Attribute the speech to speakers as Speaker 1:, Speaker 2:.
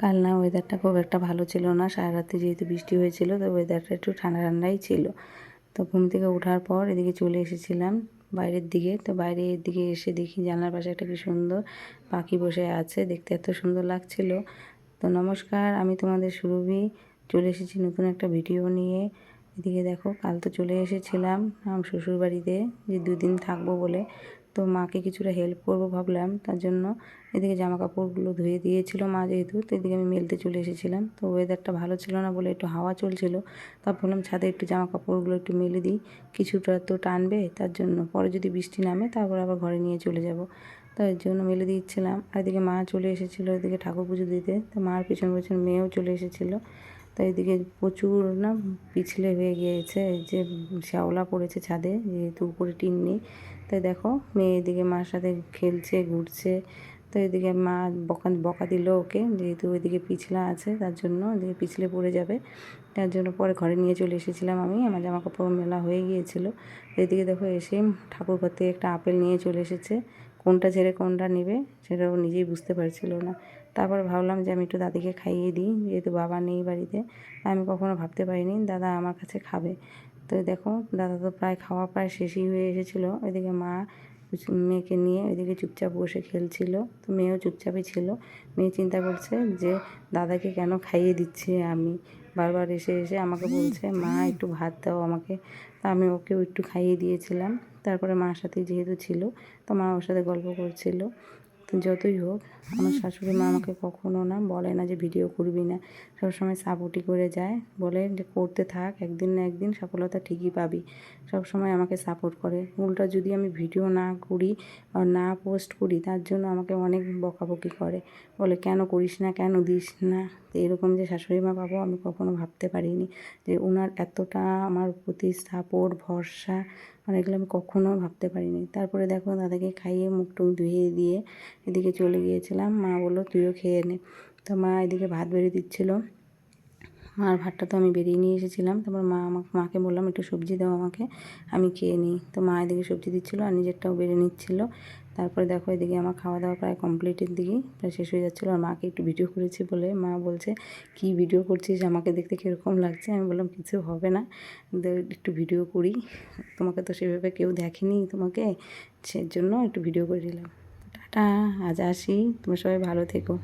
Speaker 1: কাল না ওয়েদারটা খুব একটা ভালো ছিল না, সারা রাত্রি যেহেতু বৃষ্টি হয়েছিল তো ওয়েদারটা একটু ঠান্ডা ঠান্ডাই ছিল। তো ঘুম থেকে ওঠার পর এদিকে চলে এসেছিলাম বাইরের দিকে। তো বাইরের দিকে এসে দেখি জানলার পাশে একটা কি সুন্দর পাখি বসে আছে, দেখতে এত সুন্দর লাগছিল। তো নমস্কার, আমি তোমাদের সুরভি, চলে এসেছি নতুন একটা ভিডিও নিয়ে। এদিকে দেখো, কাল তো চলে এসেছিলাম শ্বশুরবাড়িতে, যে 2 দিন থাকবো বলে। তো মাকে কিছুটা হেল্প করবো ভাবলাম, তার জন্য এদিকে জামা কাপড়গুলো ধুয়ে দিয়েছিল মা যেহেতু, তো এদিকে আমি মেলতে চলে এসেছিলাম। তো ওয়েদারটা ভালো ছিল না বলে একটু হাওয়া চলছিল, তা ভাবলাম ছাদে একটু জামা কাপড়গুলো একটু মেলে দিই, কিছুটা তো টানবে, তার জন্য পরে যদি বৃষ্টি নামে তারপর আবার ঘরে নিয়ে চলে যাব। তো এর জন্য মেলে দিচ্ছিলাম। আর এদিকে মা চলে এসেছিলো এদিকে ঠাকুর পুজো দিতে, তো মার পেছন পেছন মেয়েও চলে এসেছিলো। তো এদিকে প্রচুর না পিছলে হয়ে গিয়েছে, এই যে শ্যাওলা পড়েছে ছাদে, যেহেতু উপরে টিন নেই। তাই দেখো মেয়ে এদিকে মার সাথে খেলছে, ঘুরছে। তো এদিকে মা বকা বকা দিল ওকে, যেহেতু ওইদিকে পিছলা আছে তার জন্য এদিকে পিছলে পড়ে যাবে, তার জন্য পরে ঘরে নিয়ে চলে এসেছিলাম আমি। আমার জামা কাপড় মেলা হয়ে গিয়েছিলো। এদিকে দেখো এসে ঠাকুর ঘর থেকে একটা আপেল নিয়ে চলে এসেছে, কোনটা ছেড়ে কোনটা নেবে সেটাও নিজেই বুঝতে পারছিল না। তারপর ভাবলাম যে আমি একটু দাদিকে খাইয়ে দিই, যেহেতু বাবা নেই বাড়িতে। আমি কখনো ভাবতে পারিনি দাদা আমার কাছে খাবে। তো দেখো দাদা তো প্রায় খাওয়া প্রায় শেষই হয়ে এসেছিলো। এদিকে মা মেয়েকে নিয়ে ওইদিকে চুপচাপ বসে খেলছিল, তো মেয়েও চুপচাপই ছিল। মেয়ে চিন্তা করছে যে দাদাকে কেন খাইয়ে দিচ্ছি আমি, বারবার এসে এসে আমাকে বলছে মা একটু ভাত দাও আমাকে। তা আমি ওকেও একটু খাইয়ে দিয়েছিলাম। তারপরে মার সাথে যেহেতু ছিল, তো মা ওর সাথে গল্প করছিল। তো যতই হোক, আমার শাশুড়ি মা আমাকে কখনো না বলে না যে ভিডিও করবি না, সবসময় সাপোর্টই করে যায়, বলে যে করতে থাক, একদিন না একদিন সফলতা ঠিকই পাবি। সবসময় আমাকে সাপোর্ট করে। উল্টা যদি আমি ভিডিও না করি বা না পোস্ট করি, তার জন্য আমাকে অনেক বকাবকি করে, বলে কেন করিস না, কেন দিস না। তো এরকম যে শাশুড়ি মা পাবো আমি কখনো ভাবতে পারিনি, যে ওনার এতটা আমার প্রতি সাপোর্ট, ভরসা, মানে এগুলো আমি কখনো ভাবতে পারিনি। তারপরে দেখো দাদাকে খাইয়ে মুখ টুক ধুয়ে দিয়ে এদিকে চলে গিয়েছিলাম। মা বললো তুইও খেয়ে নে। তো মা এদিকে ভাত বেড়ে দিচ্ছিলো। মার ভাতটা তো আমি বেরিয়ে নিয়ে এসেছিলাম। তারপর মাকে বললাম একটু সবজি দাও আমাকে, আমি খেয়ে নিই। তো মা এদিকে সবজি দিচ্ছিলো আর নিজেরটাও বেড়ে নিচ্ছিলো। তারপরে দেখো এদিকে আমার খাওয়া দাওয়া প্রায় কমপ্লিটের দিকেই, প্রায় শেষ হয়ে যাচ্ছিলো। আর মাকে একটু ভিডিও করেছি বলে মা বলছে কী ভিডিও করছিস, আমাকে দেখতে কীরকম লাগছে। আমি বললাম কিছু হবে না, একটু ভিডিও করি, তোমাকে তো সেভাবে কেউ দেখেনি তোমাকে, সেজন্য একটু ভিডিও করে দিলাম। টাটা, আজ আসি, তোমরা সবাই ভালো থেকো।